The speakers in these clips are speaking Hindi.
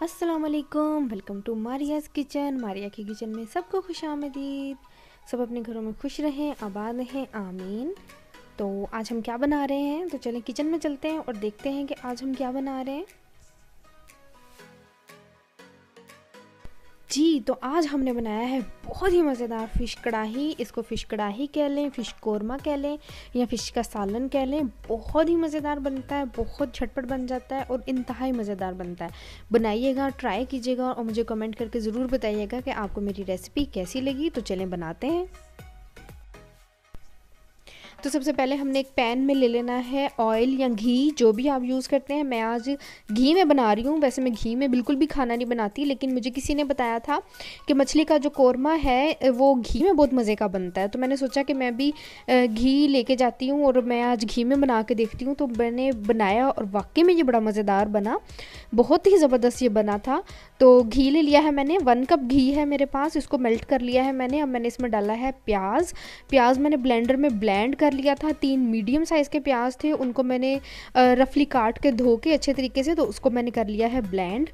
अस्सलाम वालेकुम, वेलकम टू मारियाज़ किचन। मारिया के किचन में सबको खुशामदीद। सब अपने घरों में खुश रहें, आबाद रहें, आमीन। तो आज हम क्या बना रहे हैं, तो चलें किचन में चलते हैं और देखते हैं कि आज हम क्या बना रहे हैं। जी, तो आज हमने बनाया है बहुत ही मज़ेदार फ़िश कढ़ाई। इसको फ़िश कढ़ाई कह लें, फ़िश कोरमा कह लें या फ़िश का सालन कह लें। बहुत ही मज़ेदार बनता है, बहुत झटपट बन जाता है और इंतहाई मज़ेदार बनता है। बनाइएगा, ट्राई कीजिएगा और मुझे कमेंट करके ज़रूर बताइएगा कि आपको मेरी रेसिपी कैसी लगी। तो चलें बनाते हैं। तो सबसे पहले हमने एक पैन में ले लेना है ऑयल या घी, जो भी आप यूज़ करते हैं। मैं आज घी में बना रही हूँ। वैसे मैं घी में बिल्कुल भी खाना नहीं बनाती, लेकिन मुझे किसी ने बताया था कि मछली का जो कोरमा है वो घी में बहुत मज़े का बनता है। तो मैंने सोचा कि मैं भी घी लेके जाती हूँ और मैं आज घी में बना के देखती हूँ। तो मैंने बनाया और वाकई में ये बड़ा मज़ेदार बना, बहुत ही ज़बरदस्त ये बना था। तो घी ले लिया है मैंने, 1 कप घी है मेरे पास, इसको मेल्ट कर लिया है मैंने। अब मैंने इसमें डाला है प्याज। प्याज मैंने ब्लेंडर में ब्लेंड कर लिया था। 3 मीडियम साइज़ के प्याज थे, उनको मैंने रफली काट के धो के अच्छे तरीके से, तो उसको मैंने कर लिया है ब्लेंड।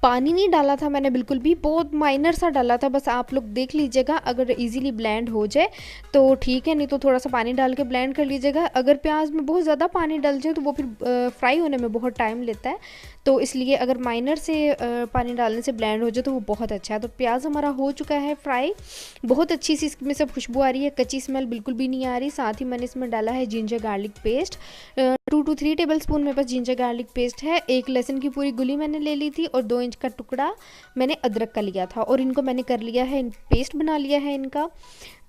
पानी नहीं डाला था मैंने बिल्कुल भी, बहुत माइनर सा डाला था बस। आप लोग देख लीजिएगा, अगर इजीली ब्लेंड हो जाए तो ठीक है, नहीं तो थोड़ा सा पानी डाल के ब्लेंड कर लीजिएगा। अगर प्याज में बहुत ज़्यादा पानी डल जाए तो वो फिर फ्राई होने में बहुत टाइम लेता है, तो इसलिए अगर माइनर से पानी डालने से ब्लेंड हो जाए तो वो बहुत अच्छा है। तो प्याज हमारा हो चुका है फ्राई, बहुत अच्छी सी इसमें सब खुशबू आ रही है, कच्ची स्मेल बिल्कुल भी नहीं आ रही। साथ ही मैंने इसमें डाला है ginger garlic paste, 2 to 3 table spoon मेरे पास जिंजर गार्लिक पेस्ट है। 1 लहसुन की पूरी गुली मैंने ले ली थी और 2 इंच का टुकड़ा मैंने अदरक का लिया था और इनको मैंने कर लिया है, पेस्ट बना लिया है इनका।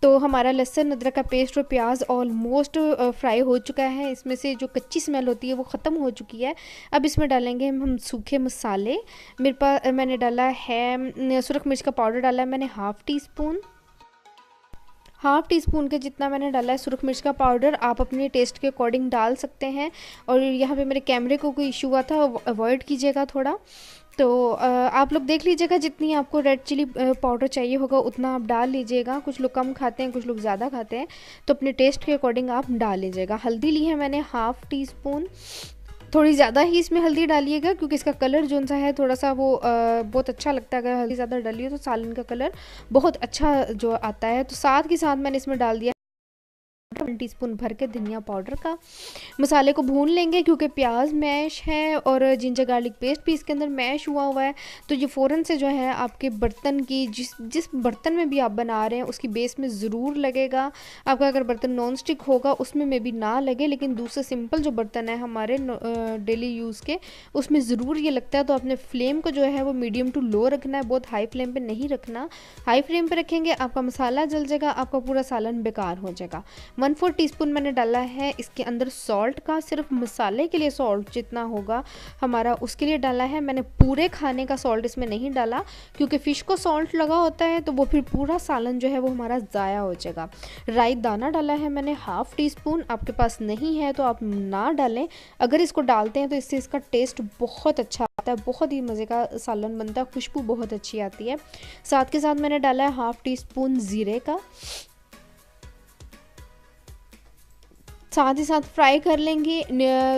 तो हमारा लहसुन अदरक का पेस्ट और प्याज ऑलमोस्ट फ्राई हो चुका है। इसमें से जो कच्ची स्मेल होती है वो ख़त्म हो चुकी है। अब इसमें डालेंगे हम सूखे मसाले। मेरे पास मैंने डाला है सुरख मिर्च का पाउडर डाला है मैंने हाफ़ टी स्पून के जितना मैंने डाला है सुरख मिर्च का पाउडर। आप अपने टेस्ट के अकॉर्डिंग डाल सकते हैं। और यहाँ पे मेरे कैमरे को कोई इशू हुआ था, अवॉइड कीजिएगा थोड़ा। तो आप लोग देख लीजिएगा, जितनी आपको रेड चिली पाउडर चाहिए होगा उतना आप डाल लीजिएगा। कुछ लोग कम खाते हैं, कुछ लोग ज़्यादा खाते हैं, तो अपने टेस्ट के अकॉर्डिंग आप डाल लीजिएगा। हल्दी ली है मैंने हाफ़ टी स्पून, थोड़ी ज़्यादा ही इसमें हल्दी डालिएगा क्योंकि इसका कलर जो सा है थोड़ा सा वो बहुत अच्छा लगता है। अगर हल्दी ज़्यादा डाली हो तो सालन का कलर बहुत अच्छा जो आता है। तो साथ के साथ मैंने इसमें डाल दिया 1 टीस्पून भर के धनिया पाउडर का। मसाले को भून लेंगे क्योंकि प्याज मैश है और जिंजर गार्लिक पेस्ट भी इसके अंदर मैश हुआ है। तो ये फ़ौरन से जो है आपके बर्तन की जिस बर्तन में भी आप बना रहे हैं उसकी बेस में ज़रूर लगेगा। आपका अगर बर्तन नॉन स्टिक होगा उसमें मे भी ना लगे, लेकिन दूसरे सिंपल जो बर्तन है हमारे डेली यूज़ के, उसमें ज़रूर ये लगता है। तो अपने फ्लेम को जो है वो मीडियम टू लो रखना है, बहुत हाई फ्लेम पर नहीं रखना। हाई फ्लेम पर रखेंगे आपका मसाला जल जाएगा, आपका पूरा सालन बेकार हो जाएगा। 1/4 टीस्पून मैंने डाला है इसके अंदर सॉल्ट का, सिर्फ मसाले के लिए सॉल्ट जितना होगा हमारा उसके लिए डाला है मैंने। पूरे खाने का सॉल्ट इसमें नहीं डाला क्योंकि फ़िश को सॉल्ट लगा होता है तो वो फिर पूरा सालन जो है वो हमारा ज़ाया हो जाएगा। राई दाना डाला है मैंने हाफ़ टी स्पून, आपके पास नहीं है तो आप ना डालें। अगर इसको डालते हैं तो इससे इसका टेस्ट बहुत अच्छा आता है, बहुत ही मज़े का सालन बनता है, खुशबू बहुत अच्छी आती है। साथ के साथ मैंने डाला है हाफ़ टी स्पून ज़ीरे का। साथ ही साथ फ्राई कर लेंगे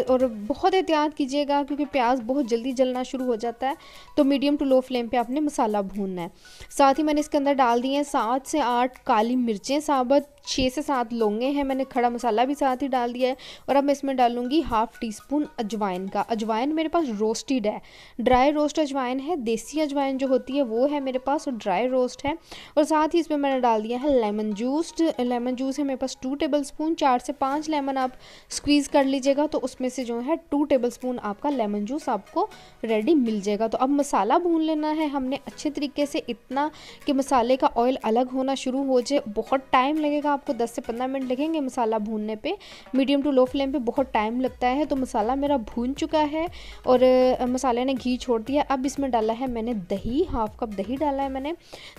और बहुत एहतियात कीजिएगा क्योंकि प्याज बहुत जल्दी जलना शुरू हो जाता है। तो मीडियम टू लो फ्लेम पे आपने मसाला भूनना है। साथ ही मैंने इसके अंदर डाल दिए हैं 7 से 8 काली मिर्चें साबुत, 6 से 7 लौंगे हैं, मैंने खड़ा मसाला भी साथ ही डाल दिया है। और अब मैं इसमें डालूंगी हाफ़ टी स्पून अजवाइन का। अजवाइन मेरे पास रोस्टेड है, ड्राई रोस्ट अजवाइन है, देसी अजवाइन जो होती है वो है मेरे पास और ड्राई रोस्ट है। और साथ ही इसमें मैंने डाल दिया है लेमन जूस है मेरे पास 2 टेबल स्पून। 4 से 5 लेमन आप स्क्वीज़ कर लीजिएगा तो उसमें से जो है 2 टेबल स्पून आपका लेमन जूस आपको रेडी मिल जाएगा। तो अब मसाला भून लेना है हमने अच्छे तरीके से, इतना कि मसाले का ऑयल अलग होना शुरू हो जाए। बहुत टाइम लगेगा आपको, 10 से 15 मिनट लगेंगे मसाला भूनने पे। मीडियम टू लो फ्लेम पे बहुत टाइम लगता है। तो मसाला मेरा भून चुका है और मसाले ने घी छोड़ दिया। अब इसमें डाला है मैंने दही, हाफ़ कप दही डाला है मैंने।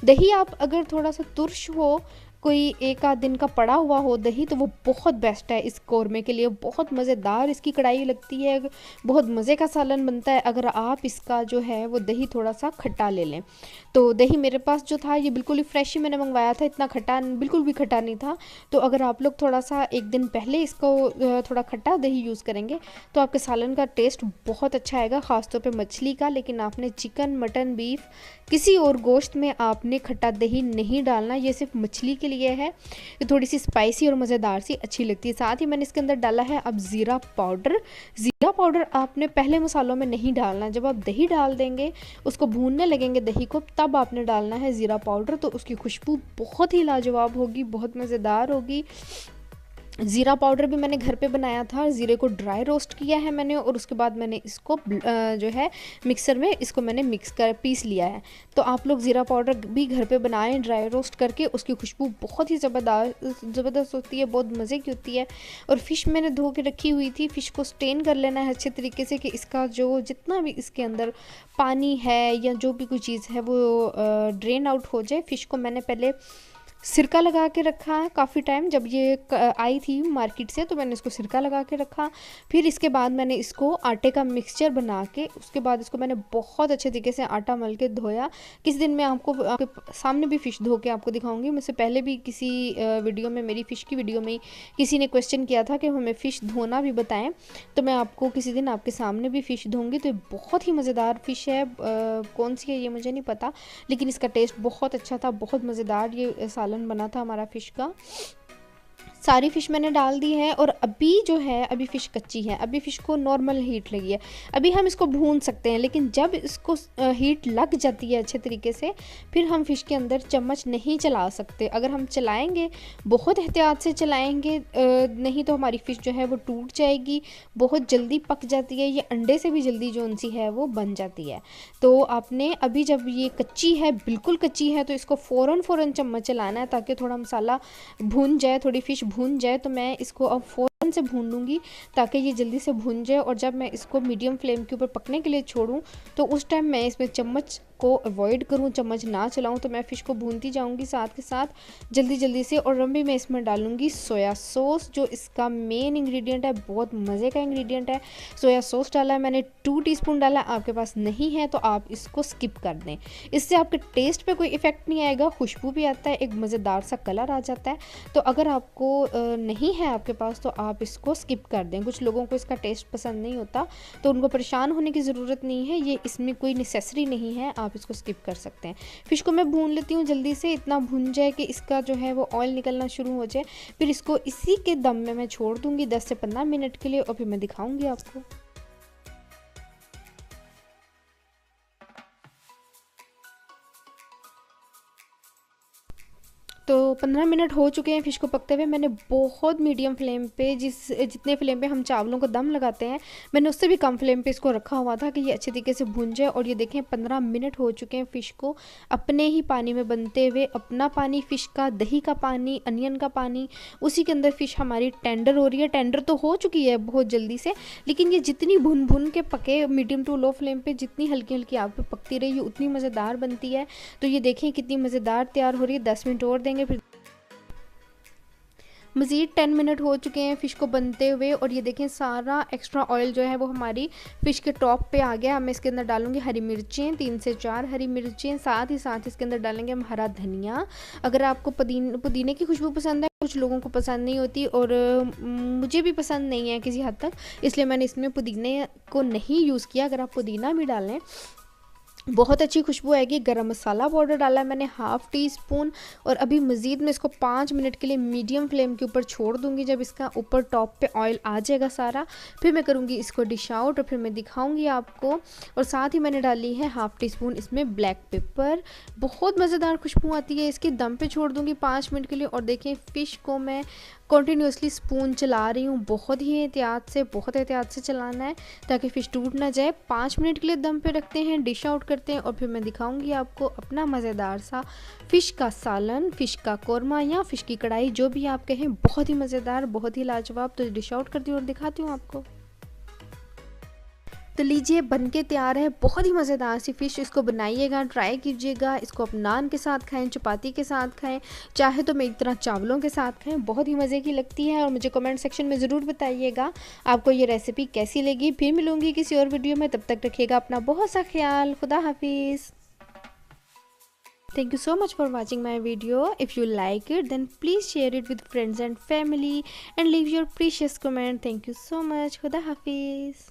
दही आप अगर थोड़ा सा तुर्श हो कोई एक आध दिन का पड़ा हुआ हो दही तो वो बहुत बेस्ट है इस कौरमे के लिए। बहुत मज़ेदार इसकी कढ़ाई लगती है, बहुत मज़े का सालन बनता है अगर आप इसका जो है वो दही थोड़ा सा खट्टा ले लें। तो दही मेरे पास जो था ये बिल्कुल ही फ्रेश ही मैंने मंगवाया था, इतना खट्टा बिल्कुल भी खट्टा नहीं था। तो अगर आप लोग थोड़ा सा एक दिन पहले इसको थोड़ा खट्टा दही यूज़ करेंगे तो आपके सालन का टेस्ट बहुत अच्छा आएगा, ख़ासतौर पे मछली का। लेकिन आपने चिकन, मटन, बीफ, किसी और गोश्त में आपने खट्टा दही नहीं डालना, ये सिर्फ मछली के लिए है। ये थोड़ी सी स्पाइसी और मज़ेदार सी अच्छी लगती है। साथ ही मैंने इसके अंदर डाला है अब ज़ीरा पाउडर। ज़ीरा पाउडर आपने पहले मसालों में नहीं डालना, जब आप दही डाल देंगे, उसको भूनने लगेंगे दही को, तब आपने डालना है ज़ीरा पाउडर। तो उसकी खुशबू बहुत ही लाजवाब होगी, बहुत मज़ेदार होगी। ज़ीरा पाउडर भी मैंने घर पे बनाया था, ज़ीरे को ड्राई रोस्ट किया है मैंने और उसके बाद मैंने इसको जो है मिक्सर में इसको मैंने पीस लिया है। तो आप लोग ज़ीरा पाउडर भी घर पे बनाएं ड्राई रोस्ट करके, उसकी खुशबू बहुत ही ज़बरदस्त होती है, बहुत मज़े की होती है। और फ़िश मैंने धो के रखी हुई थी, फ़िश को स्टेन कर लेना है अच्छे तरीके से कि इसका जो जितना भी इसके अंदर पानी है या जो भी कोई चीज़ है वो ड्रेन आउट हो जाए। फ़िश को मैंने पहले सिरका लगा के रखा है काफ़ी टाइम, जब ये आई थी मार्केट से तो मैंने इसको सिरका लगा के रखा। फिर इसके बाद मैंने इसको आटे का मिक्सचर बना के उसके बाद इसको मैंने बहुत अच्छे तरीके से आटा मल के धोया। किस दिन मैं आपके सामने भी फ़िश धो के आपको दिखाऊंगी। मुझसे पहले भी किसी वीडियो में, मेरी फ़िश की वीडियो में किसी ने क्वेश्चन किया था कि हमें फ़िश धोना भी बताएं, तो मैं आपको किसी दिन आपके सामने भी फ़िश धोऊंगी। तो ये बहुत ही मज़ेदार फ़िश है, कौन सी है ये मुझे नहीं पता, लेकिन इसका टेस्ट बहुत अच्छा था, बहुत मज़ेदार ये सालन बना था हमारा फ़िश का। सारी फ़िश मैंने डाल दी है और अभी जो है अभी फ़िश कच्ची है, अभी फ़िश को नॉर्मल हीट लगी है। अभी हम इसको भून सकते हैं, लेकिन जब इसको हीट लग जाती है अच्छे तरीके से, फिर हम फ़िश के अंदर चम्मच नहीं चला सकते। अगर हम चलाएंगे, बहुत एहतियात से चलाएंगे, नहीं तो हमारी फ़िश जो है वो टूट जाएगी, बहुत जल्दी पक जाती है। ये अंडे से भी जल्दी जो उनसी है वो बन जाती है। तो आपने अभी जब ये कच्ची है, बिल्कुल कच्ची है, तो इसको फ़ौरन चम्मच चलाना है ताकि थोड़ा मसाला भून जाए, थोड़ी फ़िश भून जाए। तो मैं इसको अब फ़ौरन से भून लूँगी ताकि ये जल्दी से भून जाए। और जब मैं इसको मीडियम फ्लेम के ऊपर पकने के लिए छोड़ूं तो उस टाइम मैं इसमें चम्मच को अवॉइड करूं, चम्मच ना चलाऊं। तो मैं फ़िश को भूनती जाऊंगी साथ के साथ जल्दी से। और अभी मैं इसमें डालूंगी सोया सॉस, जो इसका मेन इंग्रेडिएंट है, बहुत मज़े का इंग्रेडिएंट है। सोया सॉस डाला है मैंने, 2 टीस्पून डाला। आपके पास नहीं है तो आप इसको स्किप कर दें, इससे आपके टेस्ट पे कोई इफ़ेक्ट नहीं आएगा, खुशबू भी आता है, एक मज़ेदार सा कलर आ जाता है। तो अगर आपको नहीं है आपके पास तो आप इसको स्किप कर दें। कुछ लोगों को इसका टेस्ट पसंद नहीं होता तो उनको परेशान होने की ज़रूरत नहीं है, ये इसमें कोई नेसेसरी नहीं है, आप इसको स्किप कर सकते हैं। फ़िश को मैं भून लेती हूँ जल्दी से, इतना भून जाए कि इसका जो है वो ऑयल निकलना शुरू हो जाए। फिर इसको इसी के दम में मैं छोड़ दूँगी 10 से 15 मिनट के लिए और फिर मैं दिखाऊँगी आपको। तो 15 मिनट हो चुके हैं फ़िश को पकते हुए। मैंने बहुत मीडियम फ्लेम पे, जितने फ्लेम पे हम चावलों को दम लगाते हैं, मैंने उससे भी कम फ्लेम पे इसको रखा हुआ था कि ये अच्छे तरीके से भून जाए। और ये देखें 15 मिनट हो चुके हैं फ़िश को अपने ही पानी में बनते हुए। अपना पानी फ़िश का, दही का पानी, अनियन का पानी, उसी के अंदर फ़िश हमारी टेंडर हो रही है। टेंडर तो हो चुकी है बहुत जल्दी से, लेकिन ये जितनी भुन भुन के पके, मीडियम टू लो फ्लेम पे जितनी हल्की हल्की आग पे पकती रही, ये उतनी मज़ेदार बनती है। तो ये देखें कितनी मज़ेदार तैयार हो रही है। 10 मिनट और देंगे, फिर मज़ीद 10 मिनट हो चुके हैं फ़िश को बनते हुए। और ये देखें सारा एक्स्ट्रा ऑयल जो है वो हमारी फ़िश के टॉप पे आ गया। मैं इसके अंदर डालूंगी हरी मिर्चें, 3 से 4 हरी मिर्चें, साथ ही साथ इसके अंदर डालेंगे हम हरा धनिया। अगर आपको पुदीने की खुशबू पसंद है, कुछ लोगों को पसंद नहीं होती और मुझे भी पसंद नहीं है किसी हद तक, इसलिए मैंने इसमें पुदीने को नहीं यूज़ किया। अगर आप पुदीना भी डालें बहुत अच्छी खुशबू आएगी। गरम मसाला पाउडर डाला है मैंने 1/2 टीस्पून। और अभी मज़ीद मैं इसको 5 मिनट के लिए मीडियम फ्लेम के ऊपर छोड़ दूंगी। जब इसका ऊपर टॉप पे ऑयल आ जाएगा सारा, फिर मैं करूँगी इसको डिश आउट और फिर मैं दिखाऊंगी आपको। और साथ ही मैंने डाली है 1/2 टीस्पून इसमें ब्लैक पेपर। बहुत मज़ेदार खुशबू आती है इसकी। दम पे छोड़ दूँगी 5 मिनट के लिए। और देखें फ़िश को मैं कंटिन्यूसली स्पून चला रही हूँ, बहुत एहतियात से चलाना है ताकि फ़िश टूट ना जाए। 5 मिनट के लिए दम पे रखते हैं, डिश आउट करते हैं और फिर मैं दिखाऊंगी आपको अपना मज़ेदार सा फ़िश का सालन, फ़िश का कौरमा या फ़िश की कढ़ाई, जो भी आप कहें। बहुत ही मज़ेदार, बहुत ही लाजवाब। तो डिश आउट करती हूँ और दिखाती हूँ आपको। तो लीजिए बन के तैयार है बहुत ही मज़ेदार सी फ़िश। इसको बनाइएगा, ट्राई कीजिएगा। इसको आप नान के साथ खाएं, चपाती के साथ खाएं, चाहे तो मेरी तरह चावलों के साथ खाएं, बहुत ही मज़े की लगती है। और मुझे कमेंट सेक्शन में ज़रूर बताइएगा आपको ये रेसिपी कैसी लगी। फिर मिलूँगी किसी और वीडियो में, तब तक रखिएगा अपना बहुत सा ख्याल। खुदा हाफिज़। Thank you so much for watching my video. If you like it, then please share it with friends and family and leave your precious comment. Thank you so much. Khuda Hafiz.